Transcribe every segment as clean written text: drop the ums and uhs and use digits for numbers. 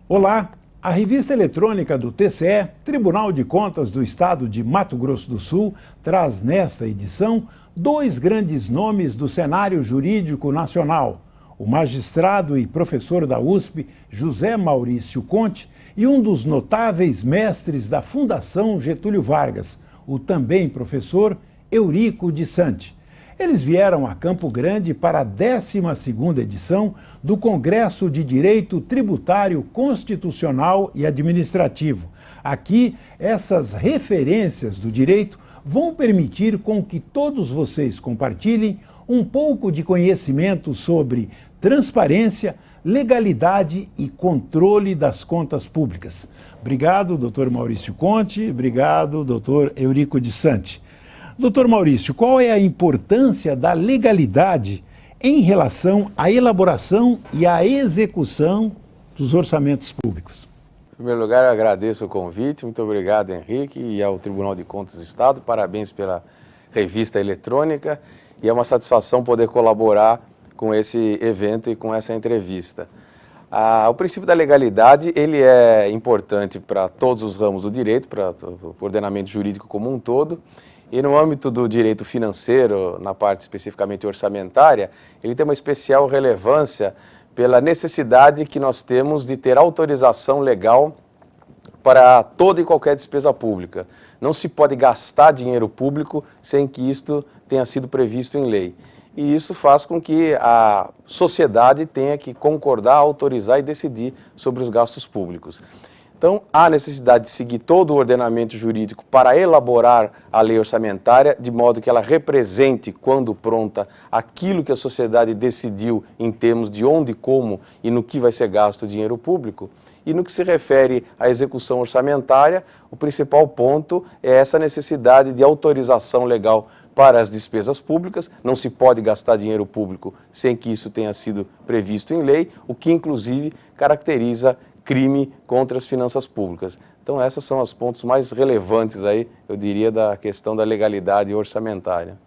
Olá, a revista eletrônica do TCE, Tribunal de Contas do Estado de Mato Grosso do Sul, traz nesta edição dois grandes nomes do cenário jurídico nacional: o magistrado e professor da USP, José Maurício Conte, e um dos notáveis mestres da Fundação Getúlio Vargas, o também professor Eurico de Santi. Eles vieram a Campo Grande para a 12ª edição do Congresso de Direito Tributário Constitucional e Administrativo. Aqui, essas referências do direito vão permitir com que todos vocês compartilhem um pouco de conhecimento sobre transparência, legalidade e controle das contas públicas. Obrigado, doutor Maurício Conte. Obrigado, doutor Eurico de Santi. Doutor Maurício, qual é a importância da legalidade em relação à elaboração e à execução dos orçamentos públicos? Em primeiro lugar, eu agradeço o convite. Muito obrigado, Henrique, e ao Tribunal de Contas do Estado. Parabéns pela revista eletrônica. E é uma satisfação poder colaborar com esse evento e com essa entrevista. O princípio da legalidade ele é importante para todos os ramos do direito, para o ordenamento jurídico como um todo. E no âmbito do direito financeiro, na parte especificamente orçamentária, ele tem uma especial relevância pela necessidade que nós temos de ter autorização legal para toda e qualquer despesa pública. Não se pode gastar dinheiro público sem que isto tenha sido previsto em lei. E isso faz com que a sociedade tenha que concordar, autorizar e decidir sobre os gastos públicos. Então, há necessidade de seguir todo o ordenamento jurídico para elaborar a lei orçamentária, de modo que ela represente, quando pronta, aquilo que a sociedade decidiu em termos de onde, como e no que vai ser gasto o dinheiro público. E no que se refere à execução orçamentária, o principal ponto é essa necessidade de autorização legal para as despesas públicas. Não se pode gastar dinheiro público sem que isso tenha sido previsto em lei, o que inclusive caracteriza crime contra as finanças públicas. Então, esses são os pontos mais relevantes aí, eu diria, da questão da legalidade orçamentária.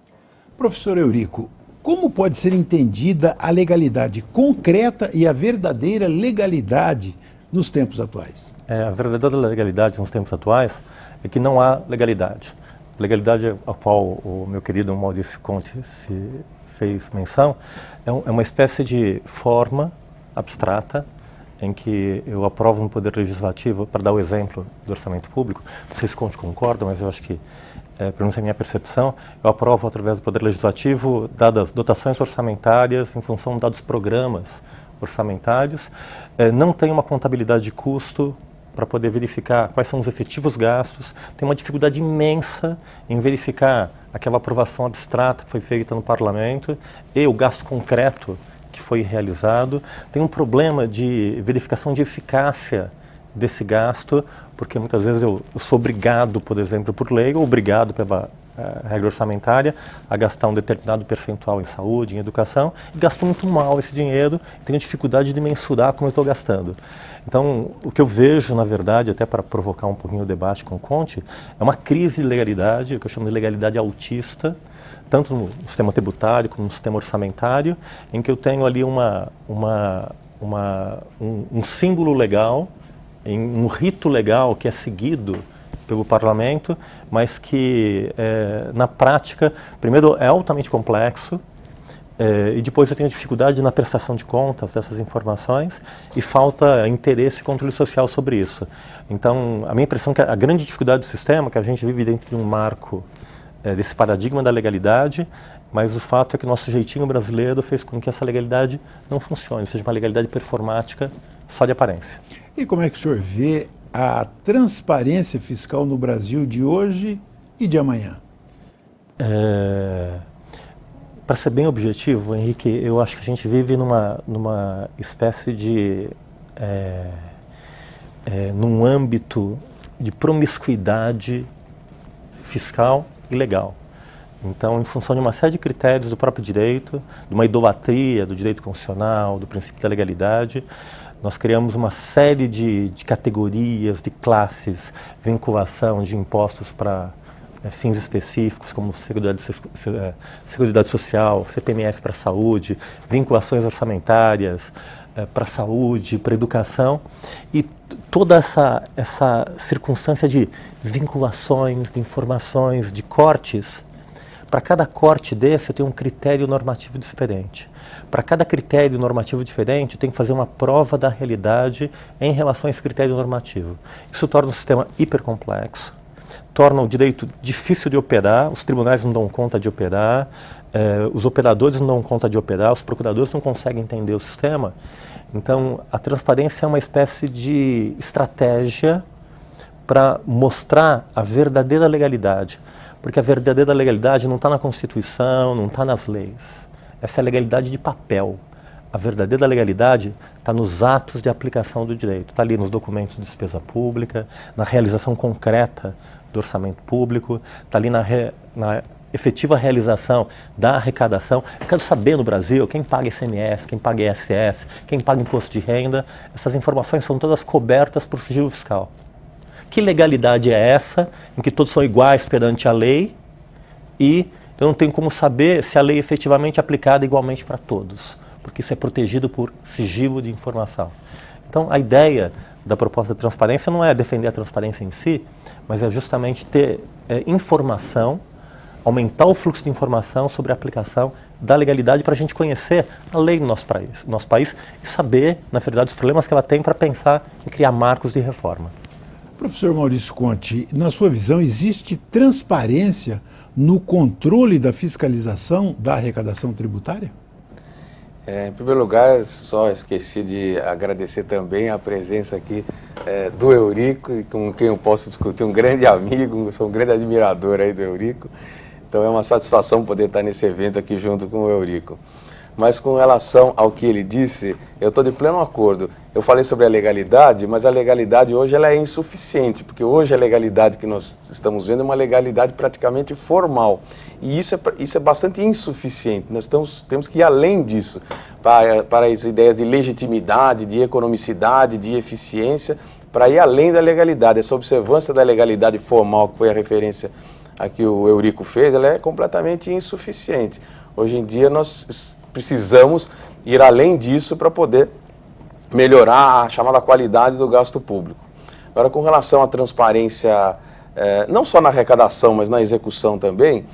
Professor Eurico, como pode ser entendida a legalidade concreta e a verdadeira legalidade nos tempos atuais? A verdadeira legalidade nos tempos atuais é que não há legalidade. A legalidade a qual o meu querido Maurício Conte se fez menção é uma espécie de forma abstrata em que eu aprovo no Poder Legislativo, para dar o exemplo do orçamento público, não sei se o Conte concorda, mas eu acho que, pelo menos é a minha percepção, eu aprovo através do Poder Legislativo, dadas dotações orçamentárias em função de dados programas orçamentários, não tem uma contabilidade de custo para poder verificar quais são os efetivos gastos, tem uma dificuldade imensa em verificar aquela aprovação abstrata que foi feita no Parlamento e o gasto concreto que foi realizado. Tem um problema de verificação de eficácia desse gasto, porque muitas vezes eu sou obrigado, por exemplo, por lei, ou obrigado pela regra orçamentária, a gastar um determinado percentual em saúde, em educação, e gasto muito mal esse dinheiro, tenho dificuldade de mensurar como eu estou gastando. Então, o que eu vejo, na verdade, até para provocar um pouquinho o debate com o Conte, é uma crise de legalidade, o que eu chamo de legalidade autista, tanto no sistema tributário como no sistema orçamentário, em que eu tenho ali um símbolo legal, um rito legal que é seguido pelo parlamento, mas que na prática, primeiro é altamente complexo, e depois eu tenho dificuldade na prestação de contas dessas informações e falta interesse e controle social sobre isso. Então, a minha impressão é que a grande dificuldade do sistema, que a gente vive dentro de um marco desse paradigma da legalidade, mas o fato é que o nosso jeitinho brasileiro fez com que essa legalidade não funcione, seja uma legalidade performática só de aparência. E como é que o senhor vê a transparência fiscal no Brasil de hoje e de amanhã? Para ser bem objetivo, Henrique, eu acho que a gente vive numa espécie de num âmbito de promiscuidade fiscal e legal. Então, em função de uma série de critérios do próprio direito, de uma idolatria do direito constitucional, do princípio da legalidade, nós criamos uma série de categorias, de classes, vinculação de impostos para fins específicos, como Seguridade Social, CPMF para a saúde, vinculações orçamentárias, para a saúde, para a educação, e toda essa circunstância de vinculações, de informações, de cortes. Para cada corte desse, eu tenho um critério normativo diferente. Para cada critério normativo diferente, eu tenho que fazer uma prova da realidade em relação a esse critério normativo. Isso torna o sistema hipercomplexo, torna o direito difícil de operar, os tribunais não dão conta de operar, os operadores não dão conta de operar, os procuradores não conseguem entender o sistema. Então, a transparência é uma espécie de estratégia para mostrar a verdadeira legalidade. Porque a verdadeira legalidade não está na Constituição, não está nas leis. Essa é a legalidade de papel. A verdadeira legalidade está nos atos de aplicação do direito. Está ali nos documentos de despesa pública, na realização concreta do orçamento público, está ali na efetiva realização da arrecadação. Eu quero saber no Brasil quem paga ICMS, quem paga ISS, quem paga imposto de renda. Essas informações são todas cobertas por sigilo fiscal. Que legalidade é essa, em que todos são iguais perante a lei e eu não tenho como saber se a lei é efetivamente aplicada igualmente para todos, porque isso é protegido por sigilo de informação. Então, a ideia da proposta de transparência não é defender a transparência em si, mas é justamente ter informação, aumentar o fluxo de informação sobre a aplicação da legalidade para a gente conhecer a lei do nosso país e saber, na verdade, os problemas que ela tem para pensar em criar marcos de reforma. Professor Maurício Conte, na sua visão, existe transparência no controle da fiscalização da arrecadação tributária? Em primeiro lugar, só esqueci de agradecer também a presença aqui do Eurico, com quem eu posso discutir, um grande amigo, sou um grande admirador aí do Eurico. Então é uma satisfação poder estar nesse evento aqui junto com o Eurico. Mas com relação ao que ele disse, eu estou de pleno acordo. Eu falei sobre a legalidade, mas a legalidade hoje ela é insuficiente, porque hoje a legalidade que nós estamos vendo é uma legalidade praticamente formal. E isso é bastante insuficiente. Nós temos que ir além disso, para as ideias de legitimidade, de economicidade, de eficiência, para ir além da legalidade. Essa observância da legalidade formal, que foi a referência a que o Eurico fez, ela é completamente insuficiente. Hoje em dia nós precisamos ir além disso para poder melhorar a chamada qualidade do gasto público. Agora, com relação à transparência, não só na arrecadação, mas na execução também,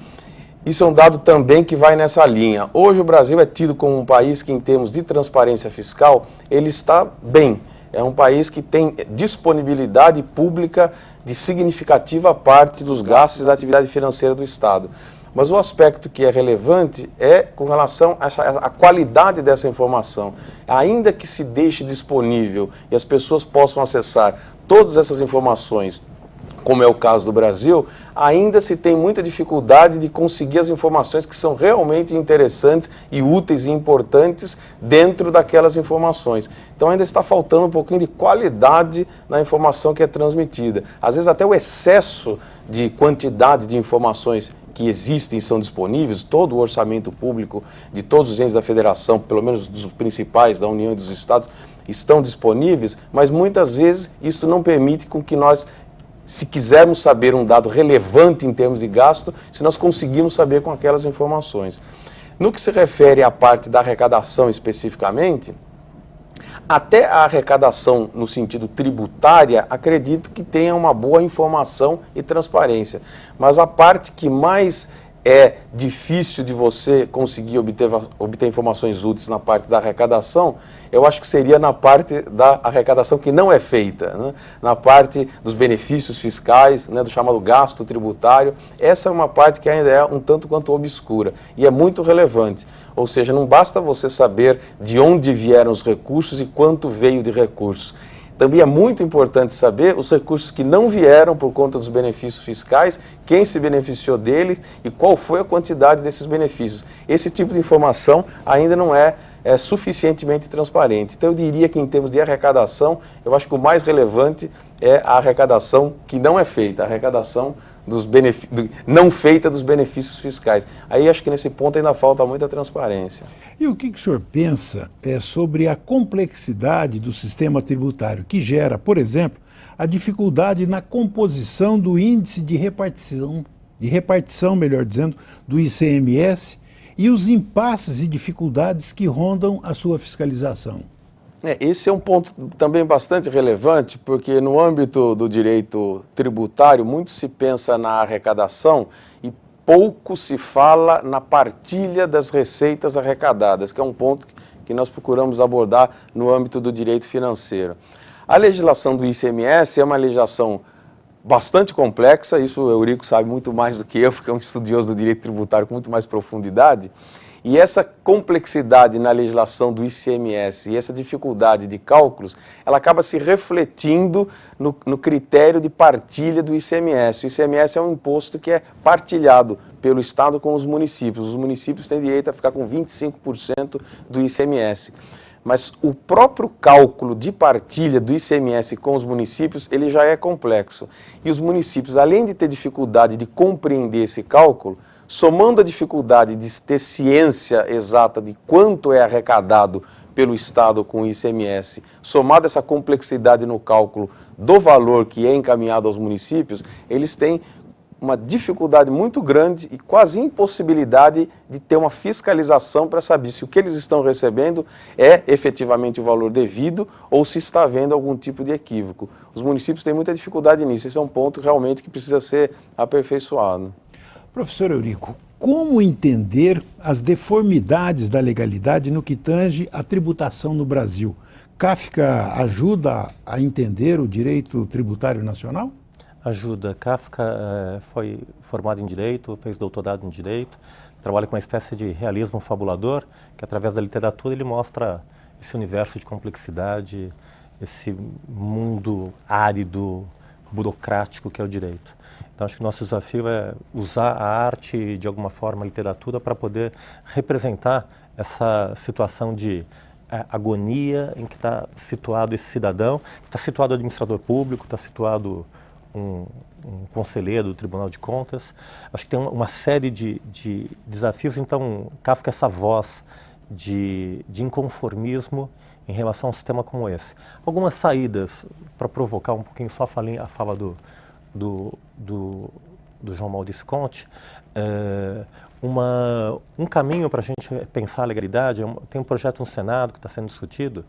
isso é um dado também que vai nessa linha. Hoje o Brasil é tido como um país que, em termos de transparência fiscal, ele está bem. É um país que tem disponibilidade pública de significativa parte dos gastos da atividade financeira do Estado. Mas o aspecto que é relevante é com relação à qualidade dessa informação. Ainda que se deixe disponível e as pessoas possam acessar todas essas informações, como é o caso do Brasil, ainda se tem muita dificuldade de conseguir as informações que são realmente interessantes e úteis e importantes dentro daquelas informações. Então ainda está faltando um pouquinho de qualidade na informação que é transmitida. Às vezes até o excesso de quantidade de informações que existem e são disponíveis, todo o orçamento público de todos os entes da federação, pelo menos dos principais, da União e dos Estados, estão disponíveis, mas muitas vezes isso não permite com que nós, se quisermos saber um dado relevante em termos de gasto, se nós conseguirmos saber com aquelas informações. No que se refere à parte da arrecadação especificamente, até a arrecadação no sentido tributária, acredito que tenha uma boa informação e transparência. Mas a parte que mais é difícil de você conseguir obter informações úteis na parte da arrecadação, eu acho que seria na parte da arrecadação que não é feita, né? Na parte dos benefícios fiscais, né, do chamado gasto tributário. Essa é uma parte que ainda é um tanto quanto obscura e é muito relevante. Ou seja, não basta você saber de onde vieram os recursos e quanto veio de recursos. Também é muito importante saber os recursos que não vieram por conta dos benefícios fiscais, quem se beneficiou deles e qual foi a quantidade desses benefícios. Esse tipo de informação ainda não é suficientemente transparente. Então eu diria que em termos de arrecadação, eu acho que o mais relevante é a arrecadação que não é feita, a arrecadação não feita dos benefícios fiscais. Aí acho que nesse ponto ainda falta muita transparência. E o que o senhor pensa sobre a complexidade do sistema tributário, que gera, por exemplo, a dificuldade na composição do índice de repartição, melhor dizendo, do ICMS e os impasses e dificuldades que rondam a sua fiscalização? Esse é um ponto também bastante relevante, porque no âmbito do direito tributário, muito se pensa na arrecadação e pouco se fala na partilha das receitas arrecadadas, que é um ponto que nós procuramos abordar no âmbito do direito financeiro. A legislação do ICMS é uma legislação bastante complexa, isso o Eurico sabe muito mais do que eu, porque é um estudioso do direito tributário com muito mais profundidade. E essa complexidade na legislação do ICMS e essa dificuldade de cálculos, ela acaba se refletindo no critério de partilha do ICMS. O ICMS é um imposto que é partilhado pelo Estado com os municípios. Os municípios têm direito a ficar com 25% do ICMS. Mas o próprio cálculo de partilha do ICMS com os municípios, ele já é complexo. E os municípios, além de ter dificuldade de compreender esse cálculo, somando a dificuldade de ter ciência exata de quanto é arrecadado pelo Estado com o ICMS, somado essa complexidade no cálculo do valor que é encaminhado aos municípios, eles têm uma dificuldade muito grande e quase impossibilidade de ter uma fiscalização para saber se o que eles estão recebendo é efetivamente o valor devido ou se está havendo algum tipo de equívoco. Os municípios têm muita dificuldade nisso, esse é um ponto realmente que precisa ser aperfeiçoado. Professor Eurico, como entender as deformidades da legalidade no que tange à tributação no Brasil? Kafka ajuda a entender o direito tributário nacional? Ajuda. Kafka foi formado em Direito, fez doutorado em Direito, trabalha com uma espécie de realismo fabulador, que através da literatura ele mostra esse universo de complexidade, esse mundo árido, burocrático que é o direito. Então acho que o nosso desafio é usar a arte, de alguma forma, a literatura, para poder representar essa situação de agonia em que está situado esse cidadão, está situado o administrador público, está situado um conselheiro do Tribunal de Contas. Acho que tem uma série de desafios, então Kafka é essa voz de inconformismo em relação a um sistema como esse. Algumas saídas para provocar um pouquinho só a fala do João Maurício Conte, um caminho para a gente pensar a legalidade, tem um projeto no Senado que está sendo discutido,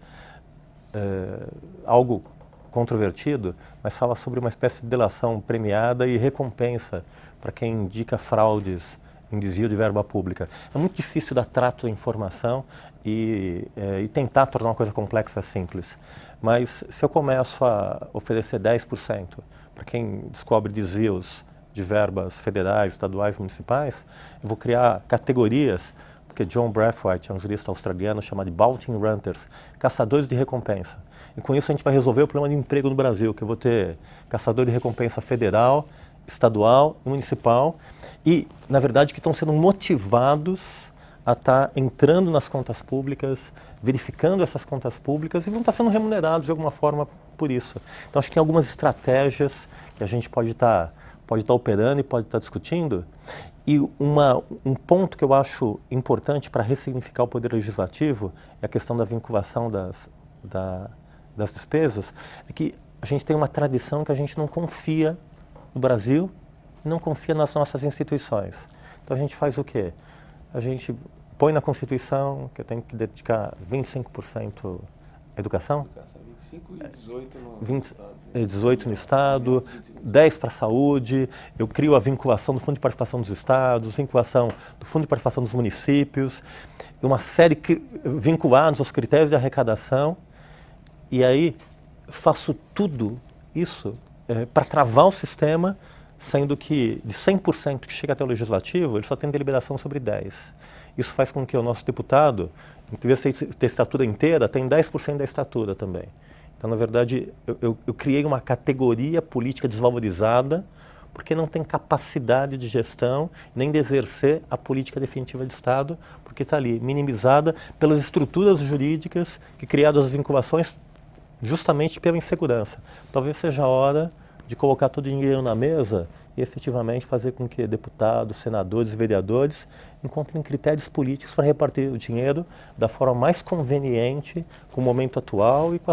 algo controvertido, mas fala sobre uma espécie de delação premiada e recompensa para quem indica fraudes em desvio de verba pública. É muito difícil dar trato à informação e tentar tornar uma coisa complexa simples. Mas se eu começo a oferecer 10% para quem descobre desvios de verbas federais, estaduais, municipais, eu vou criar categorias, porque John Brathwaite é um jurista australiano chamado de Bounty Hunters, caçadores de recompensa. E com isso a gente vai resolver o problema de emprego no Brasil, que eu vou ter caçador de recompensa federal, estadual e municipal, e, na verdade, que estão sendo motivados a estar entrando nas contas públicas, verificando essas contas públicas e vão estar sendo remunerados de alguma forma por isso. Então, acho que tem algumas estratégias que a gente pode estar operando e pode estar discutindo. E um ponto que eu acho importante para ressignificar o poder legislativo é a questão da vinculação das despesas, é que a gente tem uma tradição que a gente não confia no Brasil e não confia nas nossas instituições. Então a gente faz o quê? A gente põe na Constituição que eu tenho que dedicar 25% à educação. 25 e 18 no 18 no Estado, 10 para a saúde, eu crio a vinculação do Fundo de Participação dos Estados, vinculação do Fundo de Participação dos municípios, uma série vinculados aos critérios de arrecadação, e aí faço tudo isso para travar o sistema, sendo que de 100% que chega até o Legislativo, ele só tem deliberação sobre 10%. Isso faz com que o nosso deputado, em vez de ter estatura inteira, tem 10% da estatura também. Então, na verdade, eu criei uma categoria política desvalorizada porque não tem capacidade de gestão nem de exercer a política definitiva de Estado, porque está ali minimizada pelas estruturas jurídicas que criaram as vinculações justamente pela insegurança. Talvez seja a hora de colocar todo o dinheiro na mesa e efetivamente fazer com que deputados, senadores e vereadores encontrem critérios políticos para repartir o dinheiro da forma mais conveniente com o momento atual e com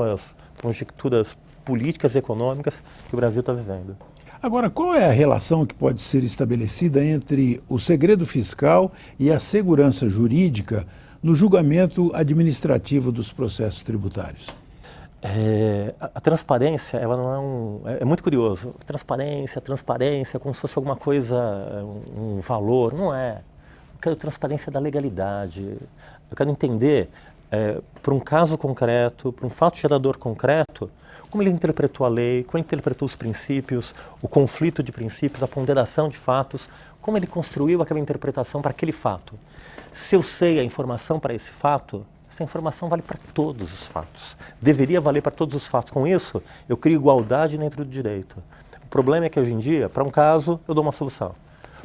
as conjecturas políticas e econômicas que o Brasil está vivendo. Agora, qual é a relação que pode ser estabelecida entre o segredo fiscal e a segurança jurídica no julgamento administrativo dos processos tributários? A transparência, ela não é muito curioso. Transparência, como se fosse alguma coisa, um valor. Não é. Eu quero transparência da legalidade. Eu quero entender, para um caso concreto, para um fato gerador concreto, como ele interpretou a lei, como ele interpretou os princípios, o conflito de princípios, a ponderação de fatos, como ele construiu aquela interpretação para aquele fato. Se eu sei a informação para esse fato, essa informação vale para todos os fatos. Deveria valer para todos os fatos. Com isso, eu crio igualdade dentro do direito. O problema é que hoje em dia, para um caso, eu dou uma solução.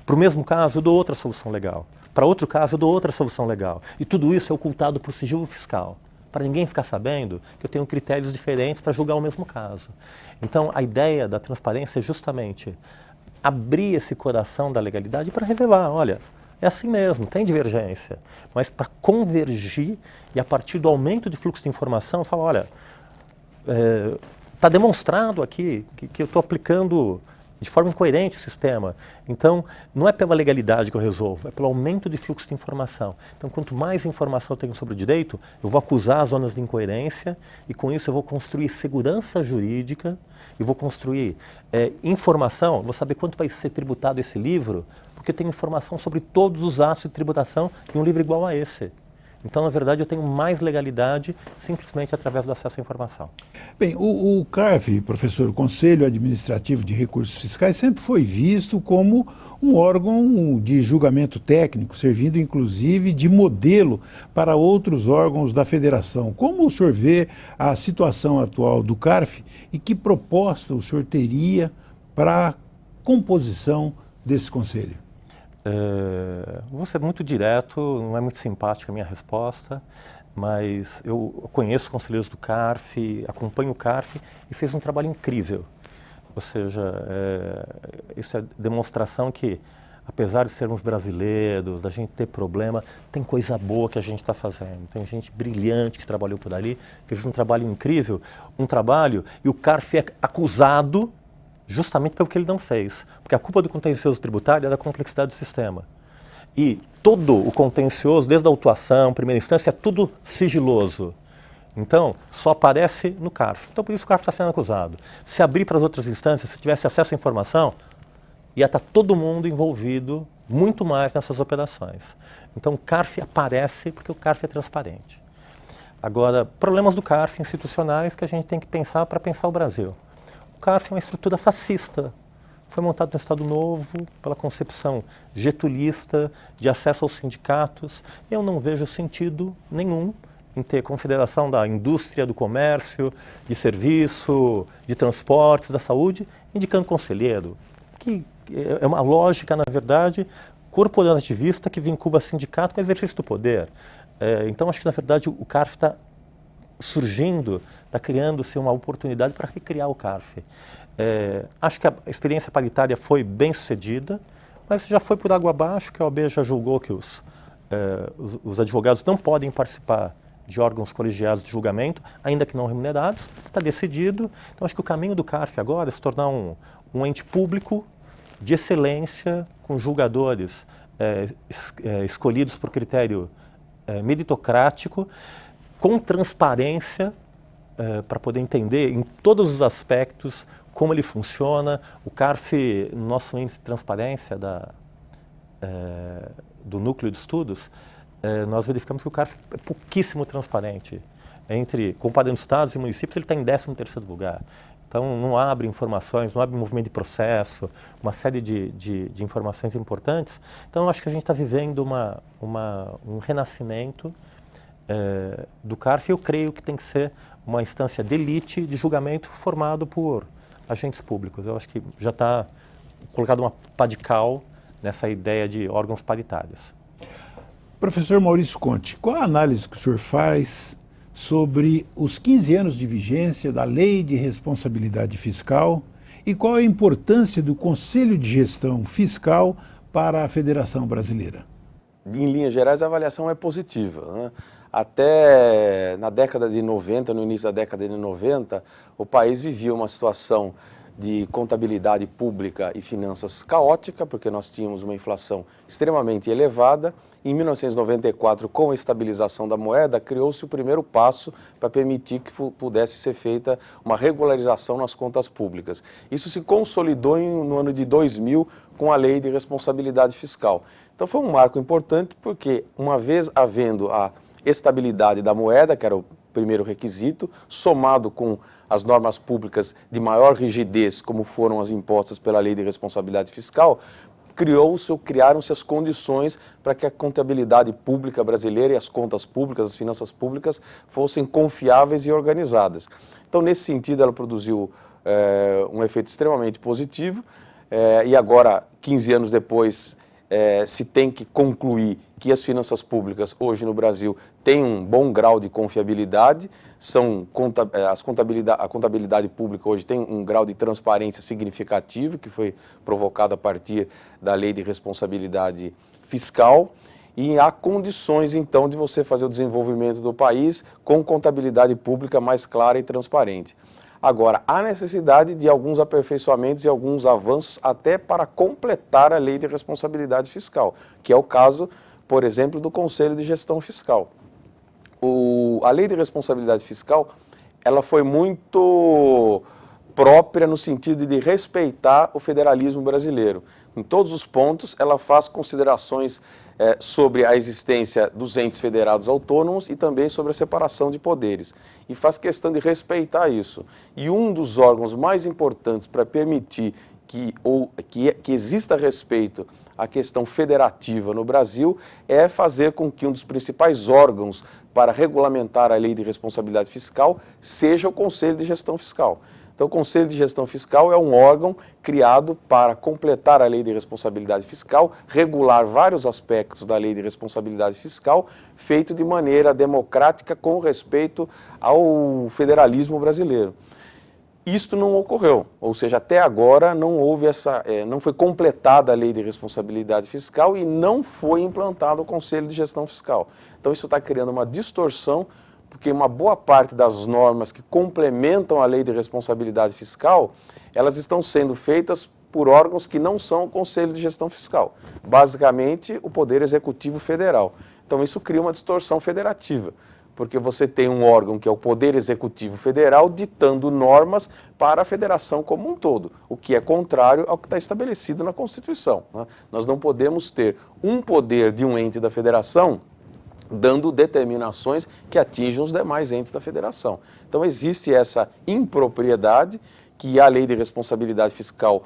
Para o mesmo caso, eu dou outra solução legal. Para outro caso, eu dou outra solução legal. E tudo isso é ocultado por sigilo fiscal, para ninguém ficar sabendo que eu tenho critérios diferentes para julgar o mesmo caso. Então, a ideia da transparência é justamente abrir esse coração da legalidade para revelar, olha, é assim mesmo, tem divergência, mas para convergir e a partir do aumento de fluxo de informação, falar, olha, está demonstrado aqui que eu estou aplicando de forma incoerente o sistema. Então, não é pela legalidade que eu resolvo, é pelo aumento de fluxo de informação. Então, quanto mais informação eu tenho sobre o direito, eu vou acusar as zonas de incoerência e com isso eu vou construir segurança jurídica e vou construir informação, vou saber quanto vai ser tributado esse livro, porque eu tenho informação sobre todos os atos de tributação de um livro igual a esse. Então, na verdade, eu tenho mais legalidade simplesmente através do acesso à informação. Bem, o CARF, professor, o Conselho Administrativo de Recursos Fiscais, sempre foi visto como um órgão de julgamento técnico, servindo inclusive de modelo para outros órgãos da federação. Como o senhor vê a situação atual do CARF e que proposta o senhor teria para a composição desse conselho? Vou ser muito direto, não é muito simpática a minha resposta, mas eu conheço conselheiros do CARF, acompanho o CARF e fez um trabalho incrível. Ou seja, isso é demonstração que, apesar de sermos brasileiros, da gente ter problema, tem coisa boa que a gente está fazendo. Tem gente brilhante que trabalhou por ali, fez um trabalho incrível, e o CARF é acusado justamente pelo que ele não fez. Porque a culpa do contencioso tributário é da complexidade do sistema. E todo o contencioso, desde a autuação, primeira instância, é tudo sigiloso. Então, só aparece no CARF. Então, por isso o CARF está sendo acusado. Se abrir para as outras instâncias, se tivesse acesso à informação, ia estar todo mundo envolvido muito mais nessas operações. Então, o CARF aparece porque o CARF é transparente. Agora, problemas do CARF institucionais que a gente tem que pensar para pensar o Brasil. O CARF é uma estrutura fascista. Foi montado no Estado Novo pela concepção getulista de acesso aos sindicatos. Eu não vejo sentido nenhum em ter confederação da indústria, do comércio, de serviço, de transportes, da saúde, indicando conselheiro. Que é uma lógica, na verdade, corporativista que vincula sindicato com o exercício do poder. Então, acho que, na verdade, o CARF está surgindo, está criando-se uma oportunidade para recriar o CARF. Acho que a experiência paritária foi bem sucedida, mas já foi por água abaixo, que a OAB já julgou que os advogados não podem participar de órgãos colegiados de julgamento, ainda que não remunerados, está decidido. Então, acho que o caminho do CARF agora é se tornar um ente público de excelência, com julgadores escolhidos por critério meritocrático, com transparência, para poder entender em todos os aspectos como ele funciona. O CARF, no nosso índice de transparência do núcleo de estudos, nós verificamos que o CARF é pouquíssimo transparente. Comparando estados e municípios, ele está em 13º lugar. Então, não abre informações, não abre movimento de processo, uma série de informações importantes. Então, eu acho que a gente está vivendo um renascimento do CARF, e eu creio que tem que ser uma instância de elite de julgamento formado por agentes públicos. Eu acho que já está colocado uma pá de cal nessa ideia de órgãos paritários. Professor Maurício Conte, qual a análise que o senhor faz sobre os 15 anos de vigência da Lei de Responsabilidade Fiscal e qual a importância do Conselho de Gestão Fiscal para a Federação Brasileira? Em linhas gerais, a avaliação é positiva, né? Até na década de 90, no início da década de 90, o país vivia uma situação de contabilidade pública e finanças caótica, porque nós tínhamos uma inflação extremamente elevada. Em 1994, com a estabilização da moeda, criou-se o primeiro passo para permitir que pudesse ser feita uma regularização nas contas públicas. Isso se consolidou no ano de 2000 com a Lei de Responsabilidade Fiscal. Então foi um marco importante porque, uma vez havendo a estabilidade da moeda, que era o primeiro requisito, somado com as normas públicas de maior rigidez, como foram as impostas pela Lei de Responsabilidade Fiscal, criaram-se as condições para que a contabilidade pública brasileira e as contas públicas, as finanças públicas, fossem confiáveis e organizadas. Então, nesse sentido, ela produziu um efeito extremamente positivo e agora, 15 anos depois, se tem que concluir que as finanças públicas hoje no Brasil têm um bom grau de confiabilidade, a contabilidade pública hoje tem um grau de transparência significativo, que foi provocado a partir da Lei de Responsabilidade Fiscal, e há condições, então, de você fazer o desenvolvimento do país com contabilidade pública mais clara e transparente. Agora, há necessidade de alguns aperfeiçoamentos e alguns avanços até para completar a Lei de Responsabilidade Fiscal, que é o caso, por exemplo, do Conselho de Gestão Fiscal. A Lei de Responsabilidade Fiscal, ela foi muito própria no sentido de respeitar o federalismo brasileiro. Em todos os pontos, ela faz considerações sobre a existência dos entes federados autônomos e também sobre a separação de poderes. E faz questão de respeitar isso. E um dos órgãos mais importantes para permitir que exista respeito à questão federativa no Brasil é fazer com que um dos principais órgãos para regulamentar a Lei de Responsabilidade Fiscal seja o Conselho de Gestão Fiscal. Então, o Conselho de Gestão Fiscal é um órgão criado para completar a Lei de Responsabilidade Fiscal, regular vários aspectos da Lei de Responsabilidade Fiscal, feito de maneira democrática com respeito ao federalismo brasileiro. Isto não ocorreu, ou seja, até agora não houve não foi completada a Lei de Responsabilidade Fiscal e não foi implantado o Conselho de Gestão Fiscal. Então, isso está criando uma distorção, porque uma boa parte das normas que complementam a Lei de Responsabilidade Fiscal, elas estão sendo feitas por órgãos que não são o Conselho de Gestão Fiscal, basicamente o Poder Executivo Federal. Então isso cria uma distorção federativa, porque você tem um órgão que é o Poder Executivo Federal ditando normas para a federação como um todo, o que é contrário ao que está estabelecido na Constituição, né? Nós não podemos ter um poder de um ente da federação dando determinações que atinjam os demais entes da federação. Então existe essa impropriedade que a Lei de Responsabilidade Fiscal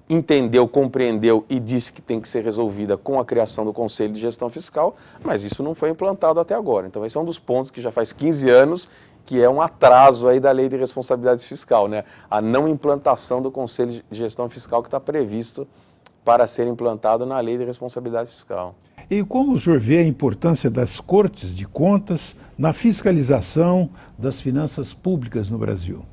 entendeu, compreendeu e disse que tem que ser resolvida com a criação do Conselho de Gestão Fiscal, mas isso não foi implantado até agora. Então esse é um dos pontos que já faz 15 anos que é um atraso aí da Lei de Responsabilidade Fiscal, né? A não implantação do Conselho de Gestão Fiscal que está previsto para ser implantado na Lei de Responsabilidade Fiscal. E como o senhor vê a importância das Cortes de Contas na fiscalização das finanças públicas no Brasil?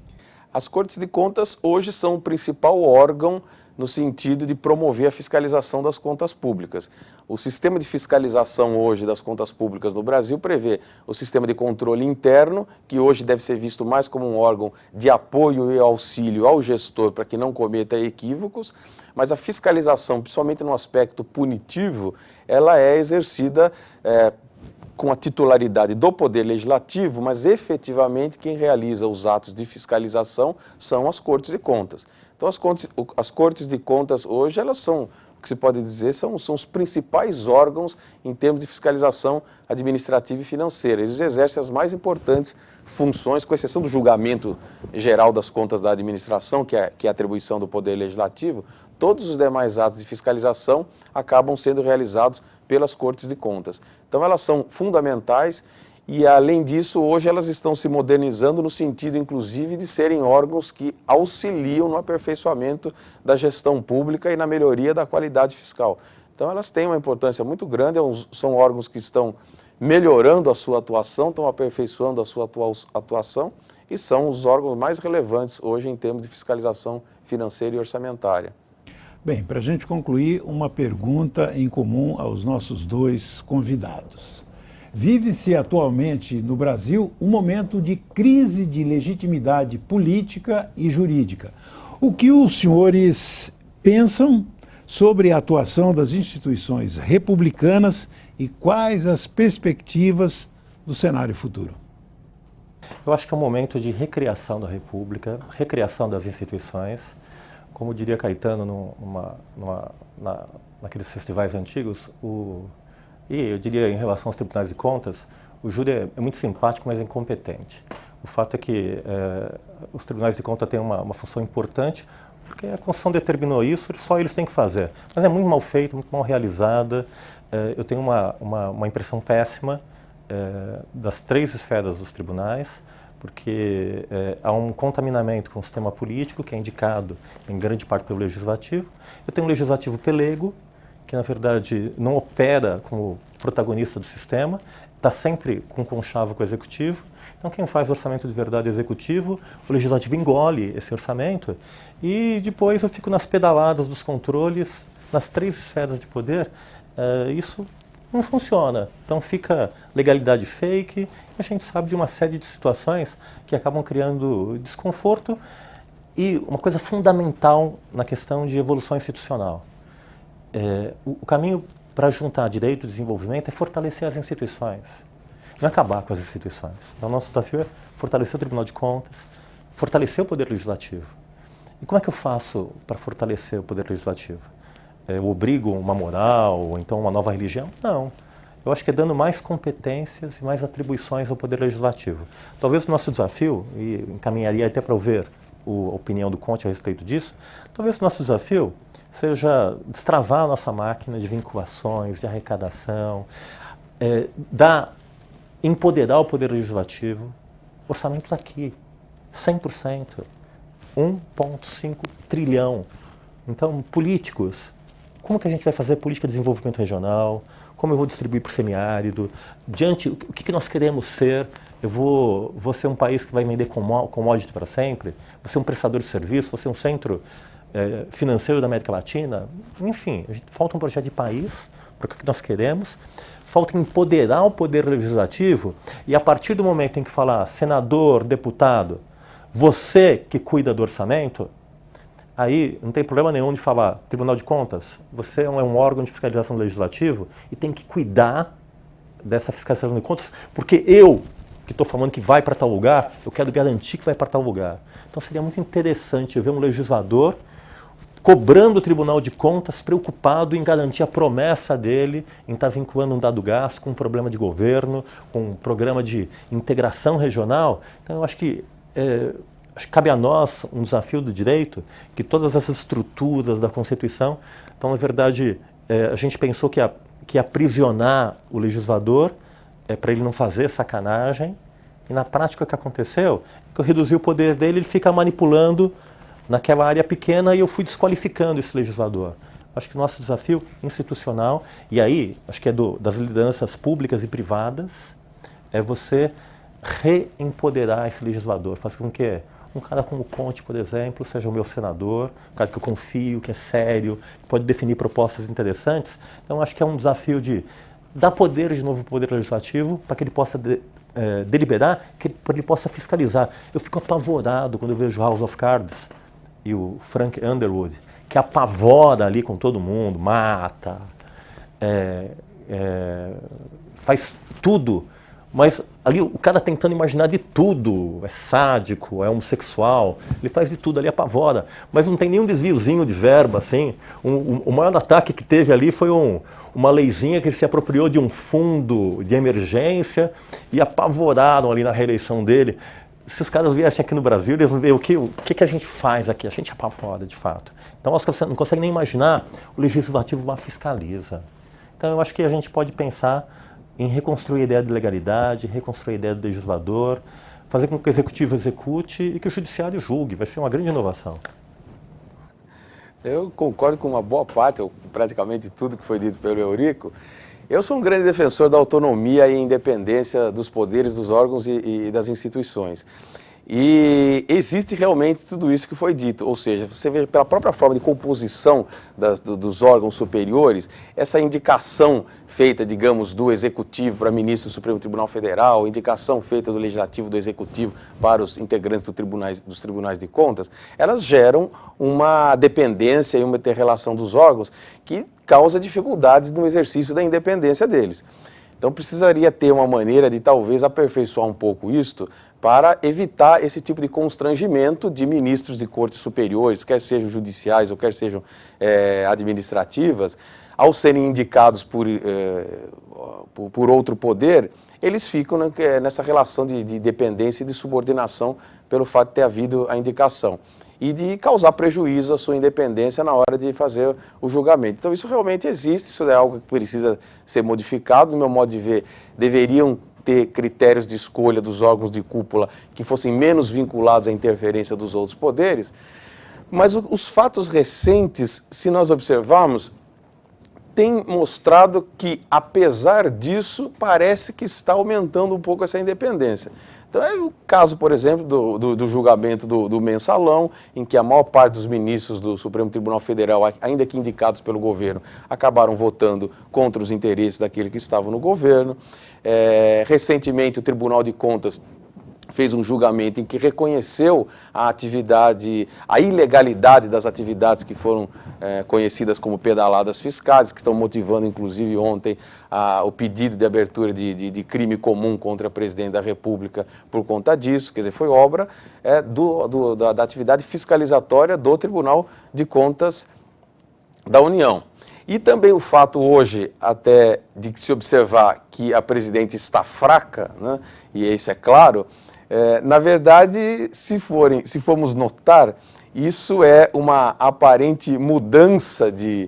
As Cortes de Contas hoje são o principal órgão no sentido de promover a fiscalização das contas públicas. O sistema de fiscalização hoje das contas públicas no Brasil prevê o sistema de controle interno, que hoje deve ser visto mais como um órgão de apoio e auxílio ao gestor para que não cometa equívocos, mas a fiscalização, principalmente no aspecto punitivo, ela é exercida com a titularidade do Poder Legislativo, mas efetivamente quem realiza os atos de fiscalização são as Cortes de Contas. Então as Cortes de Contas hoje, elas são, o que se pode dizer, são os principais órgãos em termos de fiscalização administrativa e financeira. Eles exercem as mais importantes funções, com exceção do julgamento geral das contas da administração, que é a atribuição do Poder Legislativo. Todos os demais atos de fiscalização acabam sendo realizados pelas Cortes de Contas. Então elas são fundamentais e, além disso, hoje elas estão se modernizando no sentido, inclusive, de serem órgãos que auxiliam no aperfeiçoamento da gestão pública e na melhoria da qualidade fiscal. Então elas têm uma importância muito grande, são órgãos que estão melhorando a sua atuação, estão aperfeiçoando a sua atuação e são os órgãos mais relevantes hoje em termos de fiscalização financeira e orçamentária. Bem, para a gente concluir, uma pergunta em comum aos nossos dois convidados. Vive-se atualmente no Brasil um momento de crise de legitimidade política e jurídica. O que os senhores pensam sobre a atuação das instituições republicanas e quais as perspectivas do cenário futuro? Eu acho que é um momento de recriação da República, recriação das instituições. Como diria Caetano naqueles festivais antigos, e eu diria em relação aos tribunais de contas, o júri é muito simpático, mas é incompetente. O fato é que os tribunais de contas têm uma função importante, porque a Constituição determinou isso, só eles têm que fazer. Mas é muito mal feita, muito mal realizada. Eu tenho uma impressão péssima das três esferas dos tribunais, porque há um contaminamento com o sistema político, que é indicado em grande parte pelo Legislativo. Eu tenho um Legislativo pelego, que na verdade não opera como protagonista do sistema, está sempre com conchavo com o Executivo. Então quem faz o orçamento de verdade é o Executivo, o Legislativo engole esse orçamento e depois eu fico nas pedaladas dos controles, nas três esferas de poder. Isso não funciona. Então fica legalidade fake e a gente sabe de uma série de situações que acabam criando desconforto e uma coisa fundamental na questão de evolução institucional. O caminho para juntar direito e desenvolvimento é fortalecer as instituições, não é acabar com as instituições. Então, o nosso desafio é fortalecer o Tribunal de Contas, fortalecer o Poder Legislativo. E como é que eu faço para fortalecer o Poder Legislativo? Eu obrigo uma moral ou então uma nova religião? Não. Eu acho que é dando mais competências e mais atribuições ao Poder Legislativo. Talvez o nosso desafio, e encaminharia até para ouvir a opinião do Conte a respeito disso, talvez o nosso desafio seja destravar a nossa máquina de vinculações, de arrecadação, empoderar o Poder Legislativo. O orçamento está aqui, 100%, 1,5 trilhão. Então, políticos, como que a gente vai fazer política de desenvolvimento regional? Como eu vou distribuir para o semiárido? O que nós queremos ser? Eu vou ser um país que vai vender commodity para sempre? Vou ser um prestador de serviço? Vou ser um centro financeiro da América Latina? Enfim, falta um projeto de país para o que nós queremos, falta empoderar o Poder Legislativo e a partir do momento em que falar senador, deputado, você que cuida do orçamento, aí não tem problema nenhum de falar Tribunal de Contas, você é um órgão de fiscalização legislativo e tem que cuidar dessa fiscalização de contas, porque eu, que estou falando que vai para tal lugar, eu quero garantir que vai para tal lugar. Então seria muito interessante ver um legislador cobrando o Tribunal de Contas, preocupado em garantir a promessa dele, em estar vinculando um dado gasto com um problema de governo, com um programa de integração regional. Então eu acho que cabe a nós um desafio do direito, que todas essas estruturas da Constituição, então na verdade a gente pensou que aprisionar o legislador para ele não fazer sacanagem, e na prática o que aconteceu é que eu reduzi o poder dele, ele fica manipulando naquela área pequena e eu fui desqualificando esse legislador. Acho que o nosso desafio institucional, e aí acho que é das lideranças públicas e privadas, é você reempoderar esse legislador, fazer com que um cara como o Conte, por exemplo, seja o meu senador, um cara que eu confio, que é sério, que pode definir propostas interessantes. Então acho que é um desafio de dar poder de novo ao Poder Legislativo para que ele possa deliberar, para que ele possa fiscalizar. Eu fico apavorado quando eu vejo House of Cards e o Frank Underwood, que apavora ali com todo mundo, mata, faz tudo, mas ali o cara tentando imaginar de tudo, é sádico, é homossexual, ele faz de tudo ali, apavora, mas não tem nenhum desviozinho de verba, assim. O maior ataque que teve ali foi uma leizinha que ele se apropriou de um fundo de emergência e apavoraram ali na reeleição dele. Se os caras viessem aqui no Brasil, eles vão ver o que a gente faz aqui. A gente apavora, de fato. Então, você não consegue nem imaginar, o Legislativo lá fiscaliza. Então, eu acho que a gente pode pensar em reconstruir a ideia de legalidade, reconstruir a ideia do legislador, fazer com que o Executivo execute e que o Judiciário julgue. Vai ser uma grande inovação. Eu concordo com uma boa parte, ou praticamente tudo que foi dito pelo Eurico. Eu sou um grande defensor da autonomia e independência dos poderes, dos órgãos e das instituições. E existe realmente tudo isso que foi dito, ou seja, você vê pela própria forma de composição dos órgãos superiores, essa indicação feita, digamos, do Executivo para ministro do Supremo Tribunal Federal, indicação feita do Legislativo do Executivo para os integrantes dos tribunais de contas, elas geram uma dependência e uma inter-relação dos órgãos que causa dificuldades no exercício da independência deles. Então precisaria ter uma maneira de talvez aperfeiçoar um pouco isto, para evitar esse tipo de constrangimento de ministros de cortes superiores, quer sejam judiciais ou quer sejam administrativas, ao serem indicados por outro poder, eles ficam nessa relação de dependência e de subordinação pelo fato de ter havido a indicação e de causar prejuízo à sua independência na hora de fazer o julgamento. Então isso realmente existe, isso é algo que precisa ser modificado, no meu modo de ver, deveriam ter critérios de escolha dos órgãos de cúpula que fossem menos vinculados à interferência dos outros poderes, mas os fatos recentes, se nós observarmos, têm mostrado que, apesar disso, parece que está aumentando um pouco essa independência. Então é o caso, por exemplo, do julgamento do mensalão, em que a maior parte dos ministros do Supremo Tribunal Federal, ainda que indicados pelo governo, acabaram votando contra os interesses daquele que estava no governo. Recentemente, o Tribunal de Contas fez um julgamento em que reconheceu a ilegalidade das atividades que foram conhecidas como pedaladas fiscais, que estão motivando, inclusive, ontem o pedido de abertura de crime comum contra a presidente da República por conta disso. Quer dizer, foi obra da atividade fiscalizatória do Tribunal de Contas da União. E também o fato hoje, até de se observar que a presidente está fraca, né, e isso é claro, na verdade, se formos notar, isso é uma aparente mudança de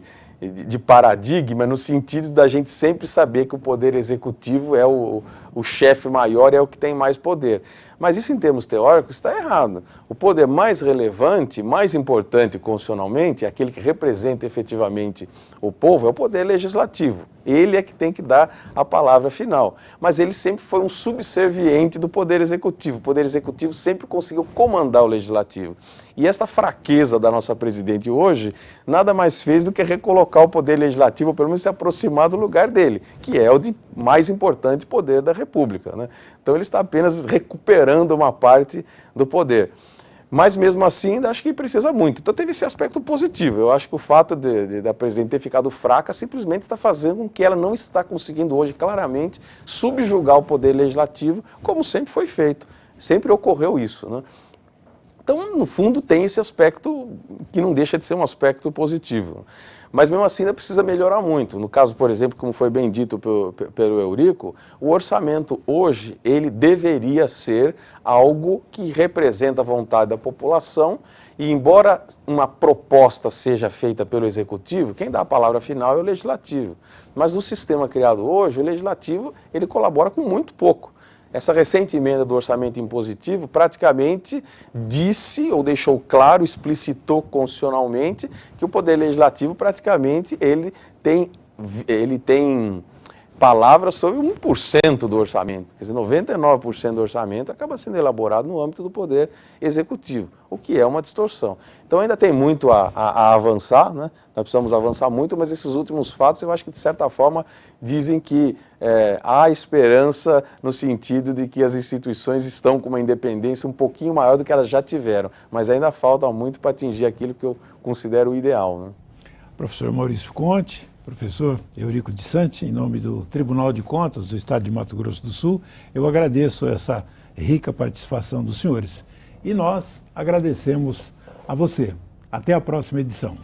paradigma, no sentido da gente sempre saber que o poder executivo é o chefe maior, é o que tem mais poder. Mas isso, em termos teóricos, está errado. O poder mais relevante, mais importante constitucionalmente, aquele que representa efetivamente o povo, é o poder legislativo. Ele é que tem que dar a palavra final. Mas ele sempre foi um subserviente do poder executivo. O poder executivo sempre conseguiu comandar o legislativo. E esta fraqueza da nossa presidente hoje, nada mais fez do que recolocar o poder legislativo, ou pelo menos se aproximar do lugar dele, que é o de mais importante poder da República, né? Então ele está apenas recuperando uma parte do poder. Mas mesmo assim, ainda acho que precisa muito. Então teve esse aspecto positivo. Eu acho que o fato da presidente ter ficado fraca simplesmente está fazendo com que ela não está conseguindo hoje claramente subjugar o poder legislativo, como sempre foi feito. Sempre ocorreu isso, né? Então, no fundo, tem esse aspecto que não deixa de ser um aspecto positivo. Mas, mesmo assim, ainda precisa melhorar muito. No caso, por exemplo, como foi bem dito pelo Eurico, o orçamento hoje, ele deveria ser algo que representa a vontade da população e, embora uma proposta seja feita pelo Executivo, quem dá a palavra final é o Legislativo. Mas no sistema criado hoje, o Legislativo, ele colabora com muito pouco. Essa recente emenda do orçamento impositivo praticamente disse, ou deixou claro, explicitou constitucionalmente, que o Poder Legislativo praticamente ele tem palavras sobre 1% do orçamento. Quer dizer, 99% do orçamento acaba sendo elaborado no âmbito do Poder Executivo, o que é uma distorção. Então ainda tem muito a avançar, né? Nós precisamos avançar muito, mas esses últimos fatos eu acho que de certa forma dizem que há esperança no sentido de que as instituições estão com uma independência um pouquinho maior do que elas já tiveram, mas ainda falta muito para atingir aquilo que eu considero o ideal, né? Professor Maurício Conte, professor Eurico de Santi, em nome do Tribunal de Contas do Estado de Mato Grosso do Sul, eu agradeço essa rica participação dos senhores. E nós agradecemos a você. Até a próxima edição.